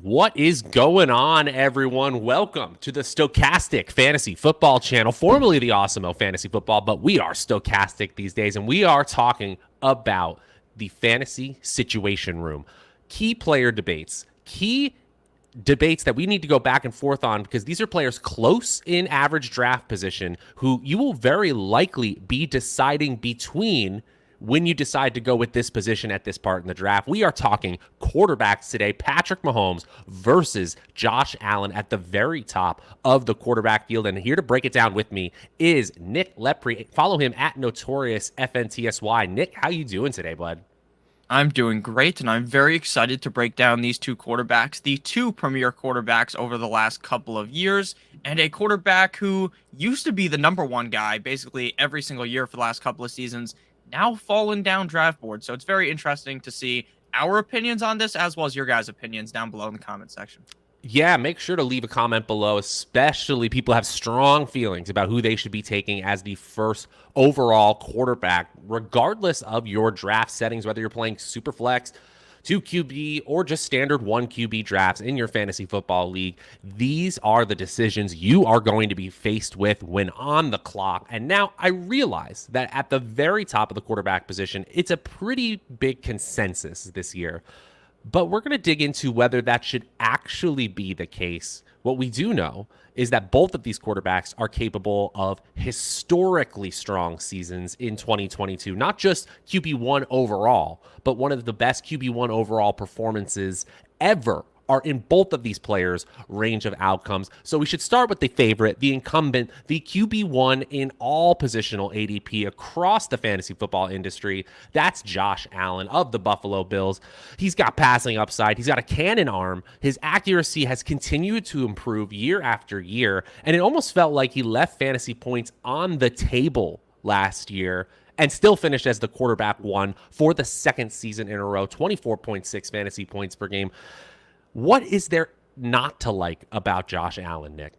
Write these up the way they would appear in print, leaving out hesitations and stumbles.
What is going on, everyone? Welcome to the Stokastic Fantasy Football channel, formerly the Awesome Fantasy Football, but we are Stokastic these days, and we are talking about the fantasy situation room. Key player debates, key debates that we need to go back and forth on because these are players close in average draft position who you will very likely be deciding between when you decide to go with this position at this part in the draft. We are talking quarterbacks today. Patrick Mahomes versus Josh Allen at the very top of the quarterback field. And here to break it down with me is Nick Lepri. Follow him at Notorious FNTSY. Nick, how you doing today, bud? I'm doing great, and I'm very excited to break down these two quarterbacks, the two premier quarterbacks over the last couple of years, and a quarterback who used to be the number one guy basically every single year for the last couple of seasons, now fallen down draft board. So it's very interesting to see our opinions on this as well as your guys' opinions down below in the comment section. Yeah, make sure to leave a comment below, especially people have strong feelings about who they should be taking as the first overall quarterback, regardless of your draft settings, whether you're playing Superflex, 2 QB, or just standard 1 QB drafts in your fantasy football league. These are the decisions you are going to be faced with when on the clock. And now I realize that at the very top of the quarterback position, it's a pretty big consensus this year. But we're going to dig into whether that should actually be the case. What we do know is that both of these quarterbacks are capable of historically strong seasons in 2022, not just QB1 overall, but one of the best QB1 overall performances ever are in both of these players' range of outcomes. So we should start with the favorite, the incumbent, the QB1 in all positional ADP across the fantasy football industry. That's Josh Allen of the Buffalo Bills. He's got passing upside. He's got a cannon arm. His accuracy has continued to improve year after year, and it almost felt like he left fantasy points on the table last year and still finished as the quarterback one for the second season in a row, 24.6 fantasy points per game. What is there not to like about Josh Allen, Nick?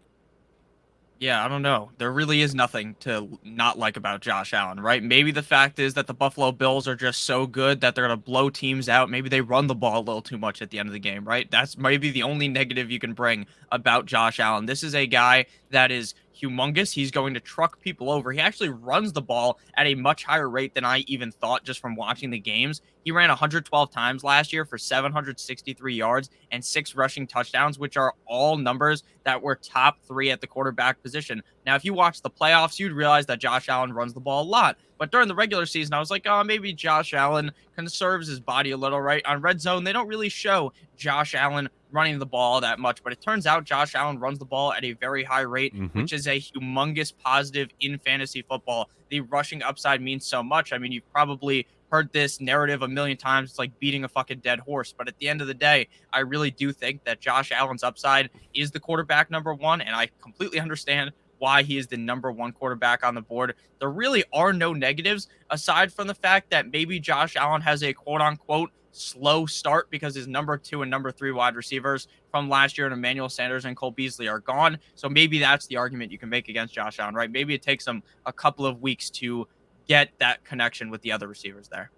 Yeah, I don't know. There really is nothing to not like about Josh Allen, right? Maybe the fact is that the Buffalo Bills are just so good that they're going to blow teams out. Maybe they run the ball a little too much at the end of the game, right? That's maybe the only negative you can bring about Josh Allen. This is a guy that is humongous. He's going to truck people over. He actually runs the ball at a much higher rate than I even thought just from watching the games. He ran 112 times last year for 763 yards and 6 rushing touchdowns, which are all numbers that were top 3 at the quarterback position. Now, if you watch the playoffs, you'd realize that Josh Allen runs the ball a lot. But during the regular season, I was like, oh, maybe Josh Allen conserves his body a little, right? On Red Zone, they don't really show Josh Allen running the ball that much, but it turns out Josh Allen runs the ball at a very high rate, which is a humongous positive in fantasy football. The rushing upside means so much. I mean, you've probably heard this narrative a million times. It's like beating a fucking dead horse. But at the end of the day, I really do think that Josh Allen's upside is the quarterback number one, and I completely understand why he is the number one quarterback on the board. There really are no negatives aside from the fact that maybe Josh Allen has a quote unquote slow start because his number 2 and number 3 wide receivers from last year and Emmanuel Sanders and Cole Beasley are gone. So maybe that's the argument you can make against Josh Allen, right? Maybe it takes him a couple of weeks to get that connection with the other receivers there.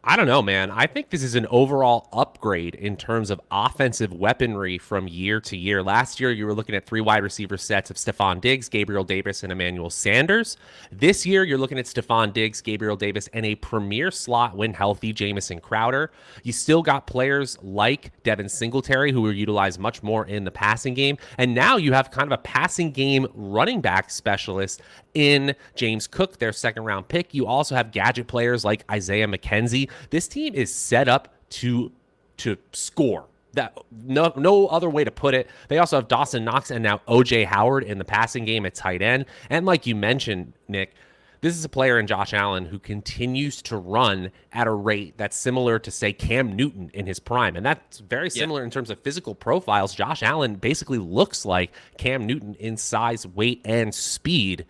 I don't know, man. I think this is an overall upgrade in terms of offensive weaponry from year to year. Last year, you were looking at 3 wide receiver sets of Stephon Diggs, Gabriel Davis, and Emmanuel Sanders. This year, you're looking at Stephon Diggs, Gabriel Davis, and a premier slot when healthy, Jamison Crowder. You still got players like Devin Singletary, who were utilized much more in the passing game. And now you have kind of a passing game running back specialist in James Cook, their second-round pick. You also have gadget players like Isaiah McKenzie. This team is set up to score. That no other way to put it. They also have Dawson Knox and now O.J. Howard in the passing game at tight end. And like you mentioned, Nick, this is a player in Josh Allen who continues to run at a rate that's similar to, say, Cam Newton in his prime. And that's very similar in terms of physical profiles. Josh Allen basically looks like Cam Newton in size, weight, and speed,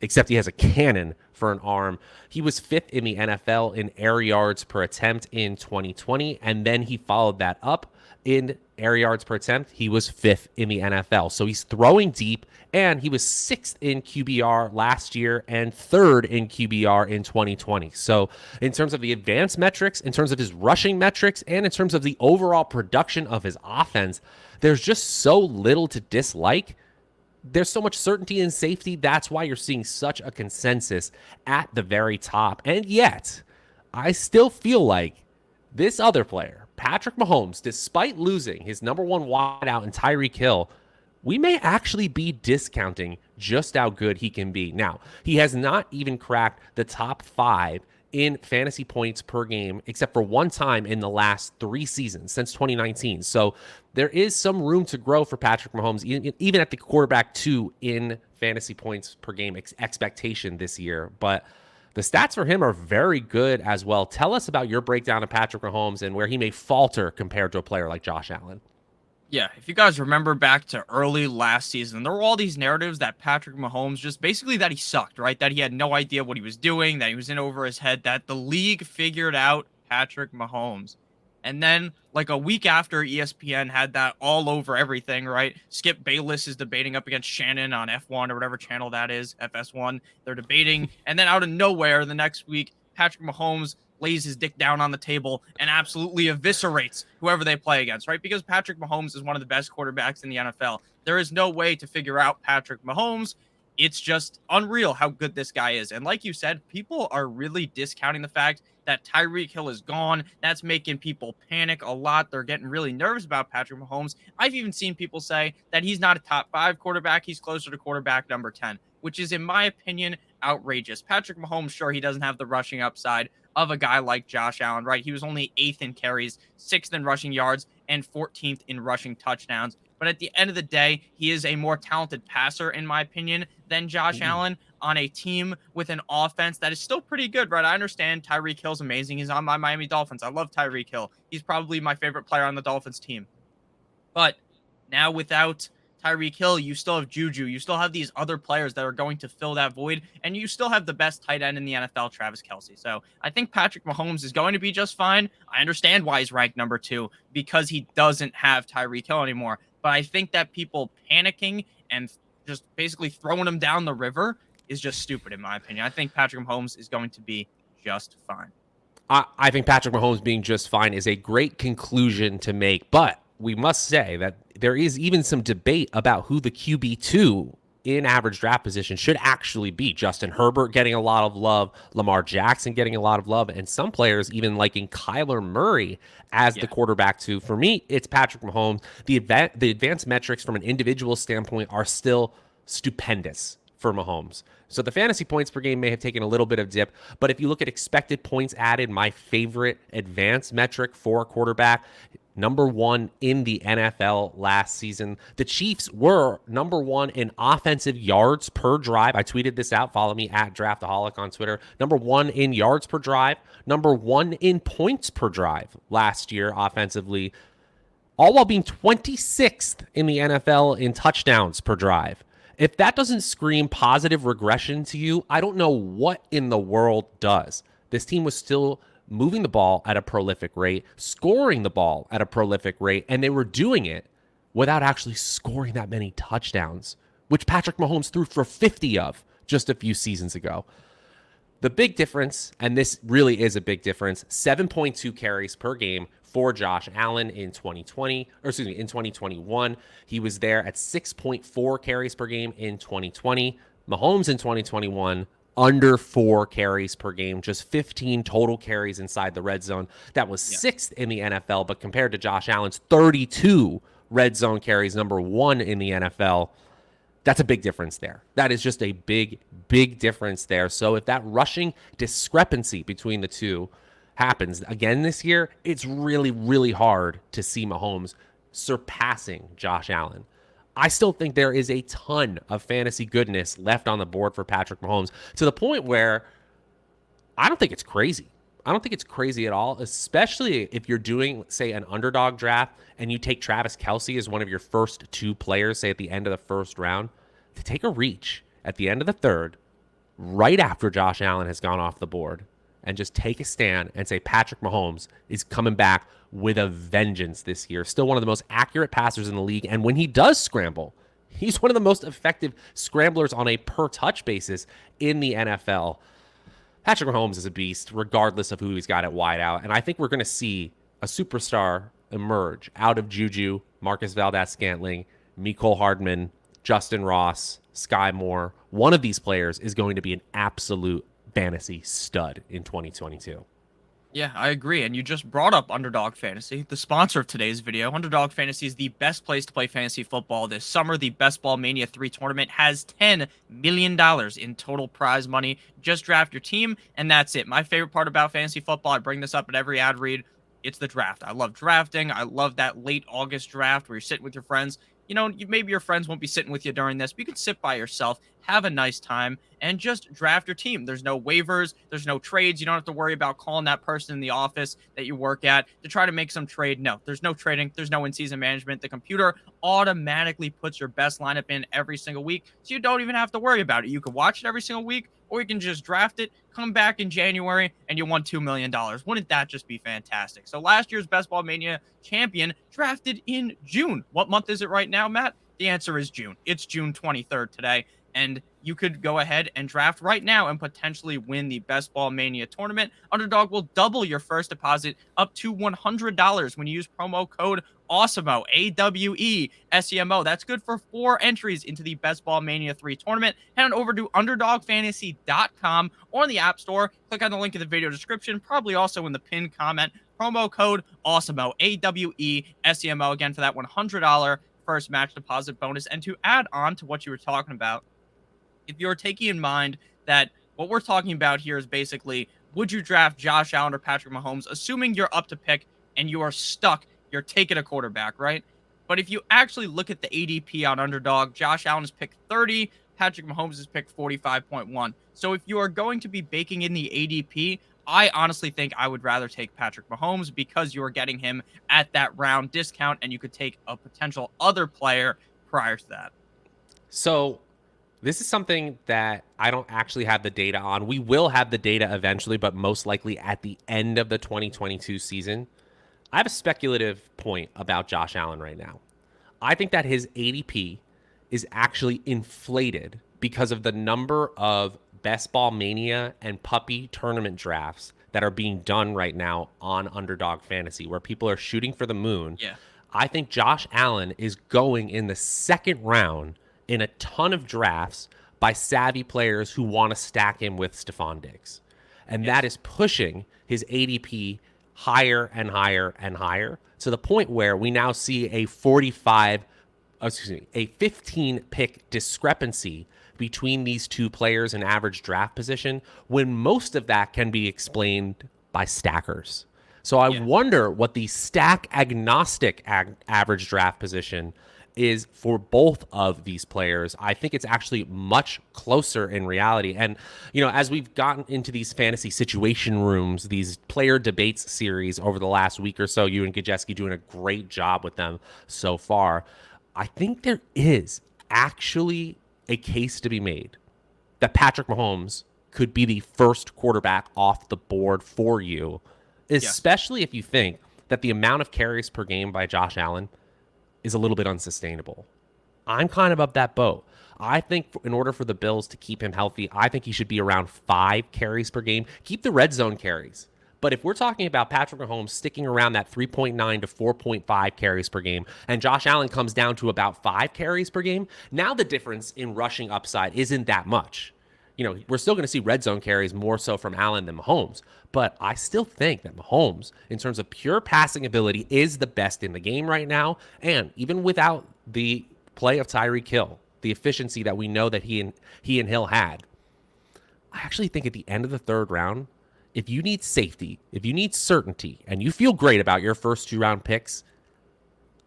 except he has a cannon for an arm. He was 5th in the NFL in air yards per attempt in 2020, and then he followed that up in air yards per attempt, he was 5th in the NFL. So he's throwing deep, and he was 6th in QBR last year and 3rd in QBR in 2020. So in terms of the advanced metrics, in terms of his rushing metrics, and in terms of the overall production of his offense, there's just so little to dislike. There's so much certainty and safety. That's why you're seeing such a consensus at the very top. And yet, I still feel like this other player, Patrick Mahomes, despite losing his number one wideout in Tyreek Hill, we may actually be discounting just how good he can be. Now, he has not even cracked the top 5 in fantasy points per game, except for one time in the last 3 seasons since 2019. So there is some room to grow for Patrick Mahomes, even at the quarterback 2 in fantasy points per game expectation this year. But the stats for him are very good as well. Tell us about your breakdown of Patrick Mahomes and where he may falter compared to a player like Josh Allen. Yeah, if you guys remember back to early last season, there were all these narratives that Patrick Mahomes just basically that he sucked, right? That he had no idea what he was doing, that he was in over his head, that the league figured out Patrick Mahomes. And then, like a week after ESPN had that all over everything, right? Skip Bayless is debating up against Shannon on F1 or whatever channel that is, FS1. They're debating. And then out of nowhere, the next week, Patrick Mahomes lays his dick down on the table and absolutely eviscerates whoever they play against, right? Because Patrick Mahomes is one of the best quarterbacks in the NFL. There is no way to figure out Patrick Mahomes. It's just unreal how good this guy is. And like you said, people are really discounting the fact that Tyreek Hill is gone. That's making people panic a lot. They're getting really nervous about Patrick Mahomes. I've even seen people say that he's not a top 5 quarterback. He's closer to quarterback number 10, which is, in my opinion, outrageous. Patrick Mahomes, sure, he doesn't have the rushing upside of a guy like Josh Allen, right? He was only 8th in carries, 6th in rushing yards, and 14th in rushing touchdowns. But at the end of the day, he is a more talented passer, in my opinion, than Josh Allen on a team with an offense that is still pretty good, right? I understand Tyreek Hill's amazing. He's on my Miami Dolphins. I love Tyreek Hill. He's probably my favorite player on the Dolphins team. But now without Tyreek Hill, you still have Juju. You still have these other players that are going to fill that void, and you still have the best tight end in the NFL, Travis Kelce. So I think Patrick Mahomes is going to be just fine. I understand why he's ranked number 2, because he doesn't have Tyreek Hill anymore. But I think that people panicking and just basically throwing him down the river is just stupid, in my opinion. I think Patrick Mahomes is going to be just fine. I think Patrick Mahomes being just fine is a great conclusion to make, but we must say that there is even some debate about who the QB2 in average draft position should actually be. Justin Herbert getting a lot of love, Lamar Jackson getting a lot of love, and some players even liking Kyler Murray as the quarterback 2. For me, it's Patrick Mahomes. The advanced metrics from an individual standpoint are still stupendous for Mahomes. So the fantasy points per game may have taken a little bit of dip, but if you look at expected points added, my favorite advanced metric for a quarterback, number 1 in the NFL last season. The Chiefs were number 1 in offensive yards per drive. I tweeted this out. Follow me at Draftaholic on Twitter. Number 1 in yards per drive. Number 1 in points per drive last year offensively, all while being 26th in the NFL in touchdowns per drive. If that doesn't scream positive regression to you, I don't know what in the world does. This team was still moving the ball at a prolific rate, scoring the ball at a prolific rate, and they were doing it without actually scoring that many touchdowns, which Patrick Mahomes threw for 50 of just a few seasons ago. The big difference, and this really is a big difference, 7.2 carries per game for Josh Allen in 2021. He was there at 6.4 carries per game in 2020. Mahomes in 2021, under 4 carries per game, just 15 total carries inside the red zone. That was 6th in the NFL, but compared to Josh Allen's 32 red zone carries, number 1 in the NFL, that's a big difference there. That is just a big, big difference there. So if that rushing discrepancy between the two happens again this year, it's really, really hard to see Mahomes surpassing Josh Allen. I still think there is a ton of fantasy goodness left on the board for Patrick Mahomes, to the point where I don't think it's crazy. I don't think it's crazy at all, especially if you're doing, say, an underdog draft and you take Travis Kelce as one of your first 2 players, say at the end of the first round, to take a reach at the end of the third, right after Josh Allen has gone off the board, and just take a stand and say Patrick Mahomes is coming back with a vengeance this year. Still one of the most accurate passers in the league. And when he does scramble, he's one of the most effective scramblers on a per touch basis in the NFL. Patrick Mahomes is a beast, regardless of who he's got at wideout. And I think we're going to see a superstar emerge out of Juju, Marcus Valdes-Scantling, Mecole Hardman, Justin Ross, Sky Moore. One of these players is going to be an absolute fantasy stud in 2022. Yeah, I agree. And you just brought up Underdog Fantasy, the sponsor of today's video. Underdog Fantasy is the best place to play fantasy football this summer. The Best Ball Mania 3 tournament has $10 million in total prize money. Just draft your team, and that's it. My favorite part about fantasy football, I bring this up at every ad read, it's the draft. I love drafting. I love that late August draft where you're sitting with your friends. You know, maybe your friends won't be sitting with you during this, but you can sit by yourself, have a nice time, and just draft your team. There's no waivers. There's no trades. You don't have to worry about calling that person in the office that you work at to try to make some trade. No, there's no trading. There's no in-season management. The computer automatically puts your best lineup in every single week, so you don't even have to worry about it. You can watch it every single week, or you can just draft it, come back in January, and you won $2 million. Wouldn't that just be fantastic? So last year's Best Ball Mania champion drafted in June. What month is it right now, Matt? The answer is June. It's June 23rd today, and you could go ahead and draft right now and potentially win the Best Ball Mania tournament. Underdog will double your first deposit up to $100 when you use promo code AWESEMO, AWESEMO. That's good for 4 entries into the Best Ball Mania 3 tournament. Head on over to UnderdogFantasy.com or in the App Store. Click on the link in the video description, probably also in the pinned comment. Promo code AWESEMO, AWESEMO, again for that $100 first match deposit bonus. And to add on to what you were talking about, if you're taking in mind that what we're talking about here is basically, would you draft Josh Allen or Patrick Mahomes, assuming you're up to pick and you are stuck, you're taking a quarterback, right? But if you actually look at the ADP on Underdog, Josh Allen is picked 30, Patrick Mahomes is picked 45.1. So if you are going to be baking in the ADP, I honestly think I would rather take Patrick Mahomes because you are getting him at that round discount, and you could take a potential other player prior to that. So this is something that I don't actually have the data on. We will have the data eventually, but most likely at the end of the 2022 season. I have a speculative point about Josh Allen right now. I think that his ADP is actually inflated because of the number of Best Ball Mania and Puppy tournament drafts that are being done right now on Underdog Fantasy, where people are shooting for the moon. Yeah. I think Josh Allen is going in the second round in a ton of drafts by savvy players who want to stack him with Stephon Diggs. And that is pushing his ADP higher and higher and higher to the point where we now see a 15 pick discrepancy between these two players in average draft position, when most of that can be explained by stackers. So I wonder what the stack agnostic average draft position is for both of these players. I think it's actually much closer in reality. And, you know, as we've gotten into these fantasy situation rooms, these player debates series over the last week or so, you and Gajeski doing a great job with them so far. I think there is actually a case to be made that Patrick Mahomes could be the first quarterback off the board for you, especially if you think that the amount of carries per game by Josh Allen is a little bit unsustainable. I'm kind of that boat. I think in order for the Bills to keep him healthy, I think he should be around 5 carries per game. Keep the red zone carries. But if we're talking about Patrick Mahomes sticking around that 3.9 to 4.5 carries per game, and Josh Allen comes down to about 5 carries per game, now the difference in rushing upside isn't that much. You know, we're still going to see red zone carries more so from Allen than Mahomes. But I still think that Mahomes, in terms of pure passing ability, is the best in the game right now. And even without the play of Tyreek Hill, the efficiency that we know that he and Hill had, I actually think at the end of the third round, if you need safety, if you need certainty, and you feel great about your first 2-round picks,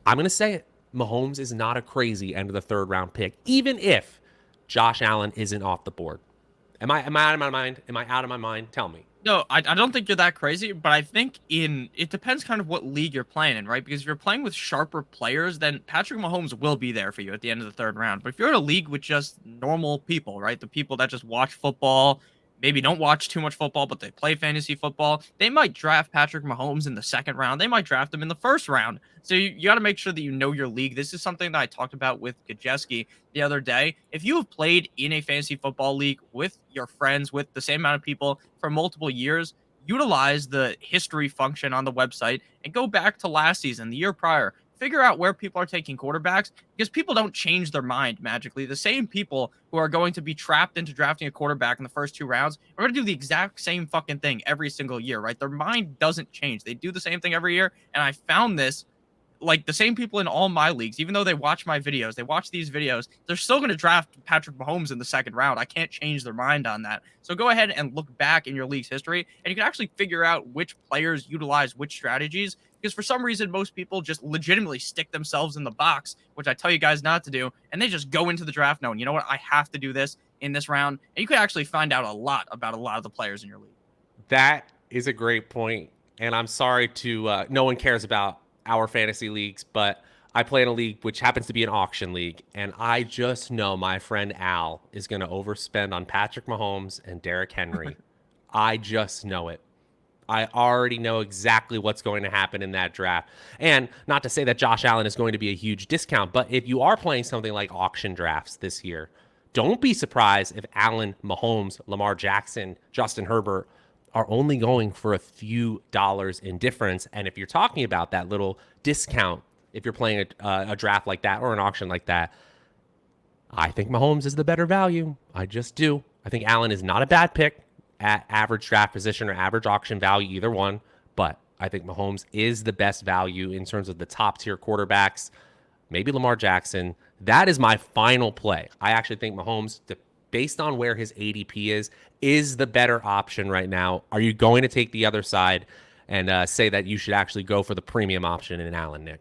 I'm going to say it. Mahomes is not a crazy end of the third round pick, even if Josh Allen isn't off the board. Am I out of my mind? Am I out of my mind? Tell me. No, I don't think you're that crazy, but I think it depends kind of what league you're playing in, right? Because if you're playing with sharper players, then Patrick Mahomes will be there for you at the end of the third round. But if you're in a league with just normal people, right? The people that just watch football, maybe don't watch too much football, but they play fantasy football, they might draft Patrick Mahomes in the second round. They might draft him in the first round. So you got to make sure that you know your league. This is something that I talked about with Kajeski the other day. If you have played in a fantasy football league with your friends, with the same amount of people for multiple years, utilize the history function on the website and go back to last season, the year prior. Figure out where people are taking quarterbacks, because people don't change their mind magically. The same people who are going to be trapped into drafting a quarterback in the first 2 rounds are going to do the exact same fucking thing every single year, right? Their mind doesn't change. They do the same thing every year. And I found this, like, the same people in all my leagues, even though they watch my videos, they watch these videos, they're still going to draft Patrick Mahomes in the second round. I can't change their mind on that. So go ahead and look back in your league's history, and you can actually figure out which players utilize which strategies, because for some reason, most people just legitimately stick themselves in the box, which I tell you guys not to do, and they just go into the draft knowing, you know what, I have to do this in this round. And you could actually find out a lot about a lot of the players in your league. That is a great point, and I'm sorry to no one cares about our fantasy leagues, but I play in a league which happens to be an auction league, and I just know my friend Al is going to overspend on Patrick Mahomes and Derrick Henry. I just know it. I already know exactly what's going to happen in that draft. And not to say that Josh Allen is going to be a huge discount, but if you are playing something like auction drafts this year, don't be surprised if Allen, Mahomes, Lamar Jackson, Justin Herbert are only going for a few dollars in difference. And if you're talking about that little discount, if you're playing a draft like that or an auction like that, I think Mahomes is the better value. I just do. I think Allen is not a bad pick at average draft position or average auction value, either one. But I think Mahomes is the best value in terms of the top tier quarterbacks. Maybe Lamar Jackson. That is my final play. I actually think Mahomes, based on where his ADP is the better option right now. Are you going to take the other side and say that you should actually go for the premium option in Allen, Nick?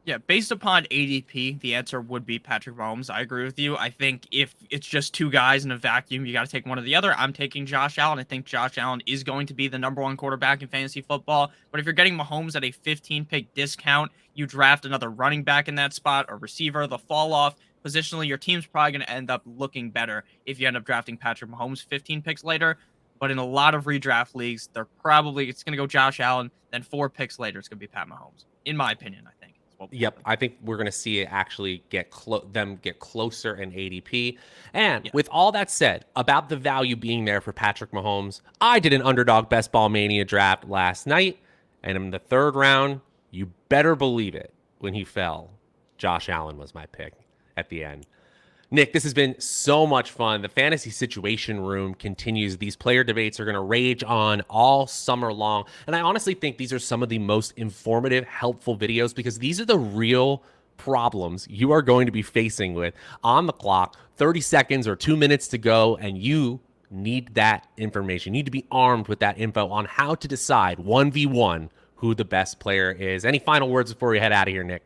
Yeah, based upon ADP, the answer would be Patrick Mahomes. I agree with you. I think if it's just two guys in a vacuum, you got to take one or the other. I'm taking Josh Allen. I think Josh Allen is going to be the #1 quarterback in fantasy football. But if you're getting Mahomes at a 15-pick discount, you draft another running back in that spot, or receiver, the fall off. Positionally, your team's probably going to end up looking better if you end up drafting Patrick Mahomes 15 picks later. But in a lot of redraft leagues, it's going to go Josh Allen. Then 4 picks later, it's going to be Pat Mahomes. In my opinion, I think. Yep, I think we're going to see it actually get closer in ADP. And with all that said about the value being there for Patrick Mahomes, I did an Underdog Best Ball Mania draft last night, and in the third round, you better believe it, when he fell, Josh Allen was my pick at the end. Nick, this has been so much fun. The Fantasy Situation Room continues. These player debates are going to rage on all summer long. And I honestly think these are some of the most informative, helpful videos, because these are the real problems you are going to be facing with on the clock, 30 seconds or 2 minutes to go, and you need that information. You need to be armed with that info on how to decide 1v1 who the best player is. Any final words before we head out of here, Nick?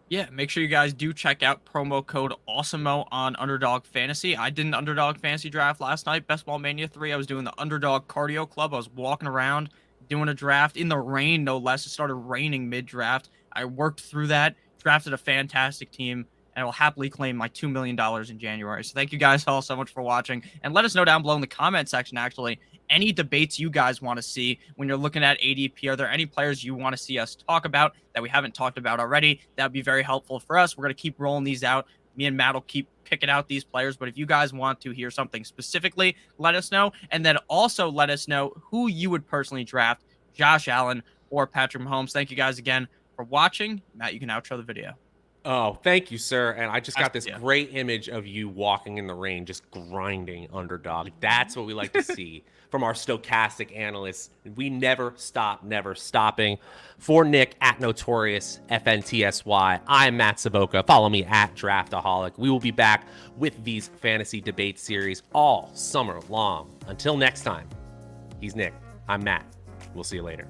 Yeah, make sure you guys do check out promo code AWESOMO on Underdog Fantasy. I did an Underdog Fantasy draft last night, Best Ball Mania 3. I was doing the Underdog Cardio Club. I was walking around doing a draft in the rain, no less. It started raining mid-draft. I worked through that, drafted a fantastic team, and I will happily claim my $2 million in January. So thank you guys all so much for watching. And let us know down below in the comment section, actually, any debates you guys want to see when you're looking at ADP. Are there any players you want to see us talk about that we haven't talked about already? That would be very helpful for us. We're going to keep rolling these out. Me and Matt will keep picking out these players. But if you guys want to hear something specifically, let us know. And then also let us know who you would personally draft, Josh Allen or Patrick Mahomes. Thank you guys again for watching. Matt, you can outro the video. Oh, thank you, sir. And I just got this great image of you walking in the rain, just grinding Underdog. That's what we like to see from our Stokastic analysts. We never stop, never stopping. For Nick at Notorious FNTSY, I'm Matt Savoca. Follow me at Draftaholic. We will be back with these fantasy debate series all summer long. Until next time, he's Nick. I'm Matt. We'll see you later.